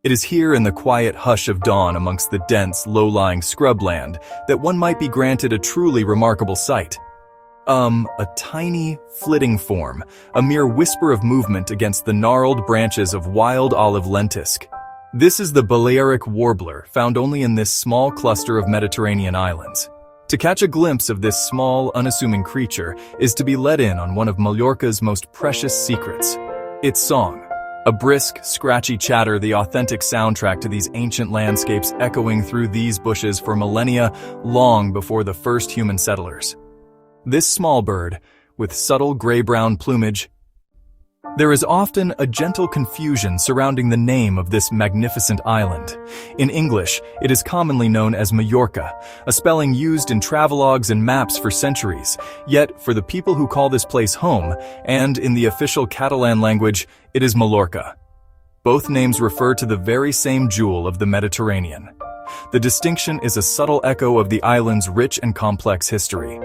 It is here in the quiet hush of dawn amongst the dense, low-lying scrubland that one might be granted a truly remarkable sight. A tiny, flitting form, a mere whisper of movement against the gnarled branches of wild olive lentisk. This is the Balearic warbler, found only in this small cluster of Mediterranean islands. To catch a glimpse of this small, unassuming creature is to be let in on one of Mallorca's most precious secrets: its song. A brisk, scratchy chatter, the authentic soundtrack to these ancient landscapes echoing through these bushes for millennia, long before the first human settlers. This small bird, with subtle gray-brown plumage, there is often a gentle confusion surrounding the name of this magnificent island. In English, it is commonly known as Majorca, a spelling used in travelogues and maps for centuries. Yet, for the people who call this place home, and in the official Catalan language, it is Mallorca. Both names refer to the very same jewel of the Mediterranean. The distinction is a subtle echo of the island's rich and complex history.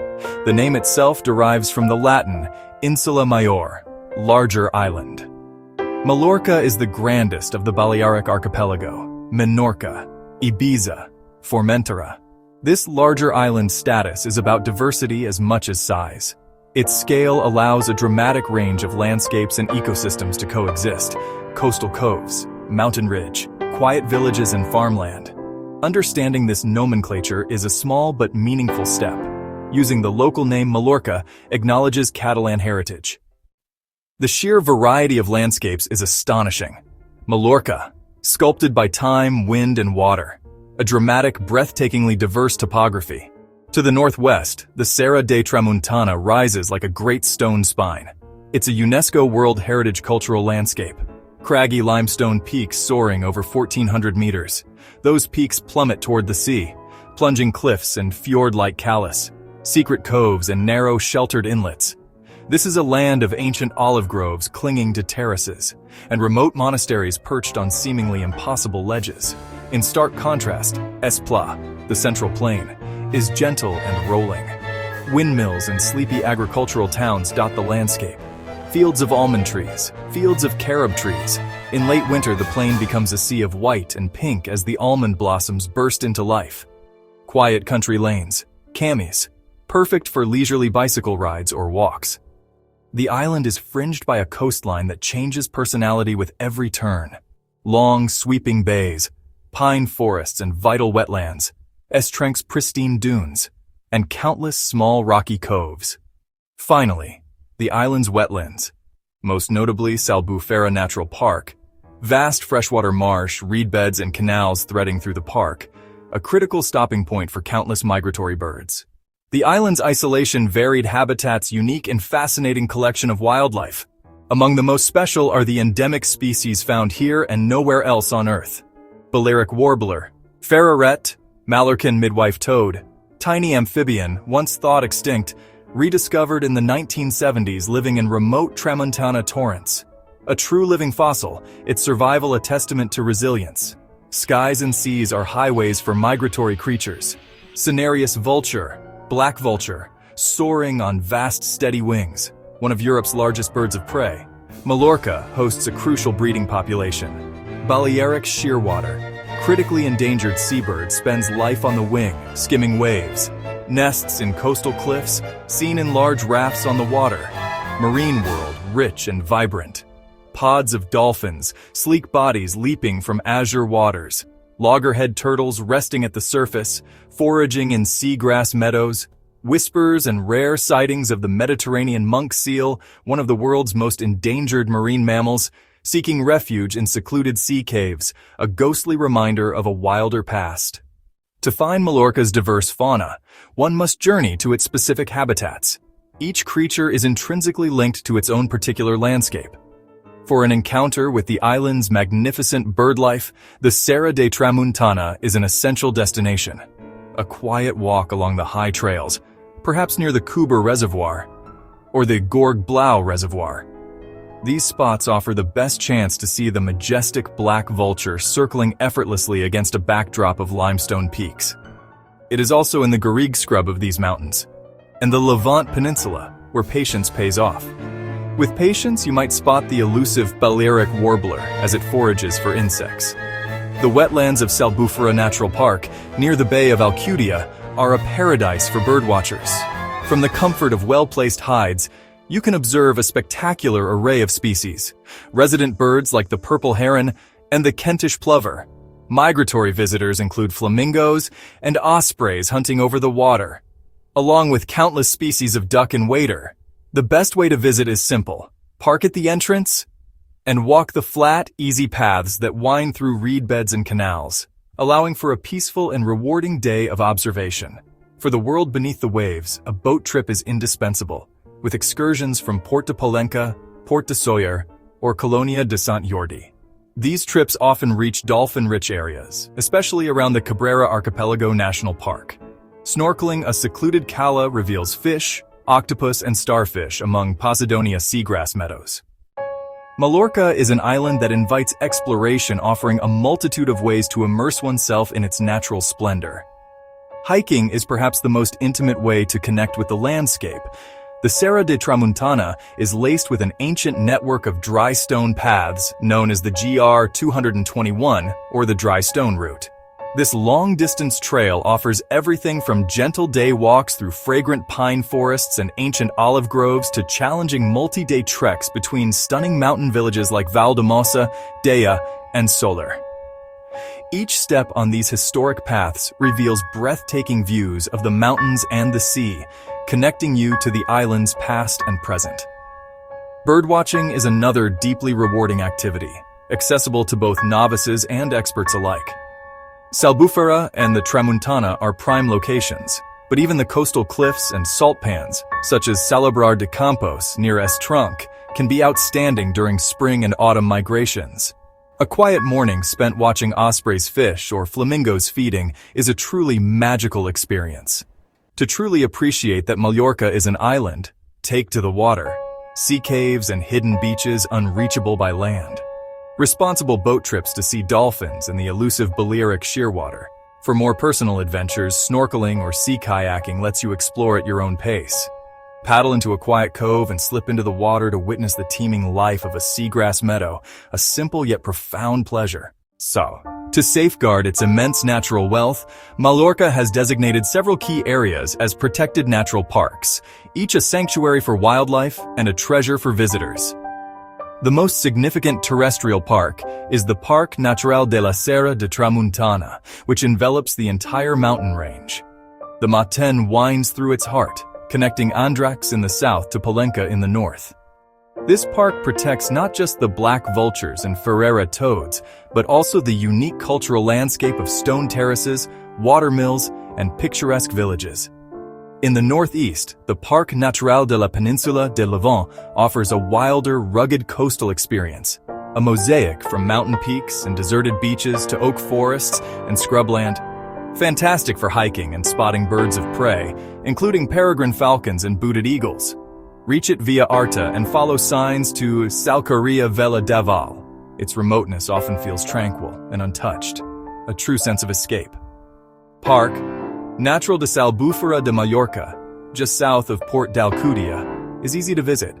The name itself derives from the Latin insula major, larger island. Mallorca is the grandest of the Balearic archipelago, Menorca, Ibiza, Formentera. This larger island status is about diversity as much as size. Its scale allows a dramatic range of landscapes and ecosystems to coexist: coastal coves, mountain ridge, quiet villages and farmland. Understanding this nomenclature is a small but meaningful step. Using the local name Mallorca acknowledges Catalan heritage. The sheer variety of landscapes is astonishing. Mallorca, sculpted by time, wind, and water. A dramatic, breathtakingly diverse topography. To the northwest, the Serra de Tramuntana rises like a great stone spine. It's a UNESCO World Heritage cultural landscape. Craggy limestone peaks soaring over 1,400 meters. Those peaks plummet toward the sea, plunging cliffs and fjord-like callus, secret coves and narrow, sheltered inlets. This is a land of ancient olive groves clinging to terraces, and remote monasteries perched on seemingly impossible ledges. In stark contrast, Espla, the central plain, is gentle and rolling. Windmills and sleepy agricultural towns dot the landscape. Fields of almond trees, fields of carob trees. In late winter, the plain becomes a sea of white and pink as the almond blossoms burst into life. Quiet country lanes, camis, perfect for leisurely bicycle rides or walks. The island is fringed by a coastline that changes personality with every turn. Long, sweeping bays, pine forests and vital wetlands, Estrenk's pristine dunes, and countless small rocky coves. Finally, the island's wetlands, most notably Salbufera Natural Park, vast freshwater marsh, reed beds and canals threading through the park, a critical stopping point for countless migratory birds. The island's isolation, varied habitats, unique and fascinating collection of wildlife. Among the most special are the endemic species found here and nowhere else on Earth. Balearic warbler, Ferreret, Mallorcan midwife toad, tiny amphibian, once thought extinct, rediscovered in the 1970s living in remote Tramuntana torrents. A true living fossil, its survival a testament to resilience. Skies and seas are highways for migratory creatures. Cinereous vulture, black vulture, soaring on vast steady wings, one of Europe's largest birds of prey. Mallorca hosts a crucial breeding population. Balearic shearwater, critically endangered seabird, spends life on the wing, skimming waves. Nests in coastal cliffs, seen in large rafts on the water. Marine world, rich and vibrant. Pods of dolphins, sleek bodies leaping from azure waters. Loggerhead turtles resting at the surface, foraging in seagrass meadows. Whispers and rare sightings of the Mediterranean monk seal, one of the world's most endangered marine mammals, seeking refuge in secluded sea caves, a ghostly reminder of a wilder past. To find Mallorca's diverse fauna, one must journey to its specific habitats. Each creature is intrinsically linked to its own particular landscape. For an encounter with the island's magnificent birdlife, the Serra de Tramuntana is an essential destination. A quiet walk along the high trails, perhaps near the Kuber Reservoir, or the Gorg Blau Reservoir. These spots offer the best chance to see the majestic black vulture circling effortlessly against a backdrop of limestone peaks. It is also in the Garrigue scrub of these mountains, and the Levant Peninsula, where patience pays off. With patience, you might spot the elusive Balearic warbler as it forages for insects. The wetlands of Salbufera Natural Park, near the Bay of Alcudia, are a paradise for birdwatchers. From the comfort of well-placed hides, you can observe a spectacular array of species. Resident birds like the purple heron and the Kentish plover. Migratory visitors include flamingos and ospreys hunting over the water, along with countless species of duck and wader. The best way to visit is simple. Park at the entrance and walk the flat, easy paths that wind through reed beds and canals, allowing for a peaceful and rewarding day of observation. For the world beneath the waves, a boat trip is indispensable, with excursions from Port de Pollença, Port de Sóller, or Colonia de Sant Jordi. These trips often reach dolphin-rich areas, especially around the Cabrera Archipelago National Park. Snorkeling a secluded cala reveals fish, octopus, and starfish among Posidonia seagrass meadows. Mallorca is an island that invites exploration, offering a multitude of ways to immerse oneself in its natural splendor. Hiking is perhaps the most intimate way to connect with the landscape. The Serra de Tramuntana is laced with an ancient network of dry stone paths known as the GR 221 or the dry stone route. This long-distance trail offers everything from gentle day walks through fragrant pine forests and ancient olive groves to challenging multi-day treks between stunning mountain villages like Valldemossa, Dea, and Soler. Each step on these historic paths reveals breathtaking views of the mountains and the sea, connecting you to the island's past and present. Birdwatching is another deeply rewarding activity, accessible to both novices and experts alike. Salbufera and the Tramuntana are prime locations, but even the coastal cliffs and salt pans, such as Salobrar de Campos near Estrunc, can be outstanding during spring and autumn migrations. A quiet morning spent watching ospreys fish or flamingos feeding is a truly magical experience. To truly appreciate that Mallorca is an island, take to the water, sea caves and hidden beaches unreachable by land. Responsible boat trips to see dolphins and the elusive Balearic shearwater. For more personal adventures, snorkeling or sea kayaking lets you explore at your own pace. Paddle into a quiet cove and slip into the water to witness the teeming life of a seagrass meadow, a simple yet profound pleasure. So, to safeguard its immense natural wealth, Mallorca has designated several key areas as protected natural parks, each a sanctuary for wildlife and a treasure for visitors. The most significant terrestrial park is the Parc Natural de la Serra de Tramuntana, which envelops the entire mountain range. The Maten winds through its heart, connecting Andrax in the south to Pollença in the north. This park protects not just the black vultures and Ferreret toads, but also the unique cultural landscape of stone terraces, water mills, and picturesque villages. In the northeast, the Parc Natural de la Península de Levant offers a wilder, rugged coastal experience, a mosaic from mountain peaks and deserted beaches to oak forests and scrubland. Fantastic for hiking and spotting birds of prey, including peregrine falcons and booted eagles. Reach it via Arta and follow signs to Salcaria Vela Daval. Its remoteness often feels tranquil and untouched, a true sense of escape. Parc Natural de Salbufera de Mallorca, just south of Port d'Alcudia, is easy to visit.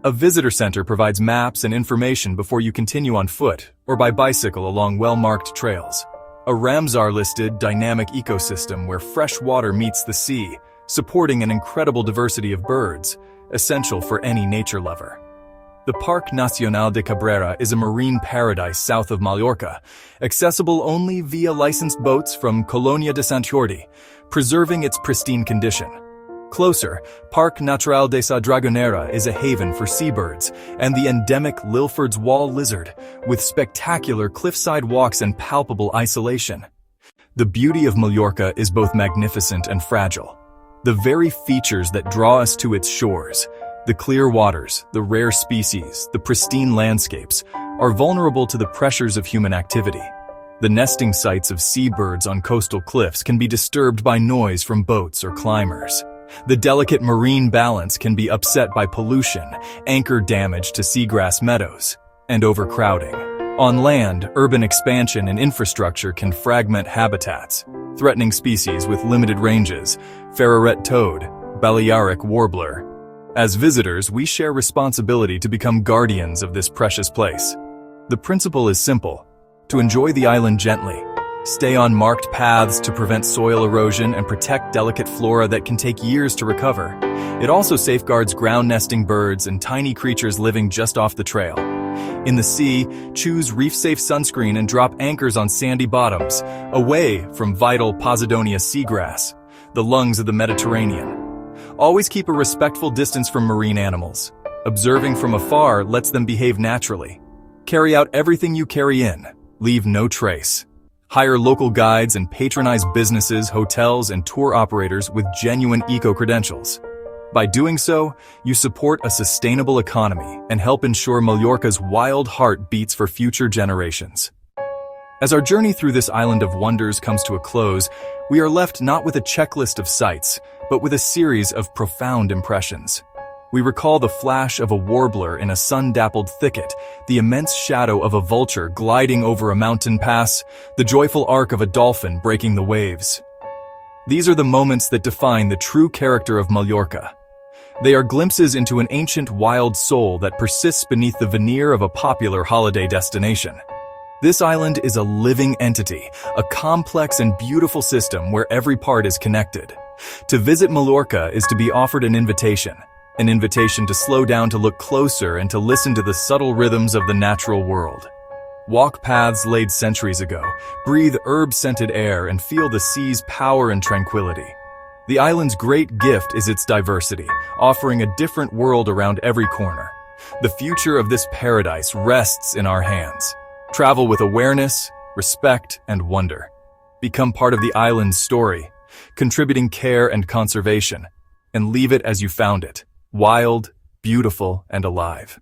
A visitor center provides maps and information before you continue on foot or by bicycle along well-marked trails. A Ramsar-listed dynamic ecosystem where fresh water meets the sea, supporting an incredible diversity of birds, essential for any nature lover. The Parc Nacional de Cabrera is a marine paradise south of Mallorca, accessible only via licensed boats from Colonia de Sant Jordi, preserving its pristine condition. Closer, Parc Natural de sa Dragonera is a haven for seabirds and the endemic Lilford's wall lizard, with spectacular cliffside walks and palpable isolation. The beauty of Mallorca is both magnificent and fragile. The very features that draw us to its shores, the clear waters, the rare species, the pristine landscapes, are vulnerable to the pressures of human activity. The nesting sites of seabirds on coastal cliffs can be disturbed by noise from boats or climbers. The delicate marine balance can be upset by pollution, anchor damage to seagrass meadows, and overcrowding. On land, urban expansion and infrastructure can fragment habitats, threatening species with limited ranges, Ferreret toad, Balearic warbler. As visitors, we share responsibility to become guardians of this precious place. The principle is simple. to enjoy the island gently. Stay on marked paths to prevent soil erosion and protect delicate flora that can take years to recover. It also safeguards ground-nesting birds and tiny creatures living just off the trail. In the sea, choose reef-safe sunscreen and drop anchors on sandy bottoms, away from vital Posidonia seagrass, the lungs of the Mediterranean. Always keep a respectful distance from marine animals. Observing from afar lets them behave naturally. Carry out everything you carry in. Leave no trace. Hire local guides and patronize businesses, hotels, and tour operators with genuine eco-credentials. By doing so, you support a sustainable economy and help ensure Mallorca's wild heart beats for future generations. As our journey through this island of wonders comes to a close, we are left not with a checklist of sights, but with a series of profound impressions. We recall the flash of a warbler in a sun-dappled thicket, the immense shadow of a vulture gliding over a mountain pass, the joyful arc of a dolphin breaking the waves. These are the moments that define the true character of Mallorca. They are glimpses into an ancient wild soul that persists beneath the veneer of a popular holiday destination. This island is a living entity, a complex and beautiful system where every part is connected. To visit Mallorca is to be offered an invitation to slow down, to look closer, and to listen to the subtle rhythms of the natural world. Walk paths laid centuries ago, breathe herb-scented air, and feel the sea's power and tranquility. The island's great gift is its diversity, offering a different world around every corner. The future of this paradise rests in our hands. Travel with awareness, respect, and wonder. Become part of the island's story, contributing care and conservation, and leave it as you found it, wild, beautiful, and alive.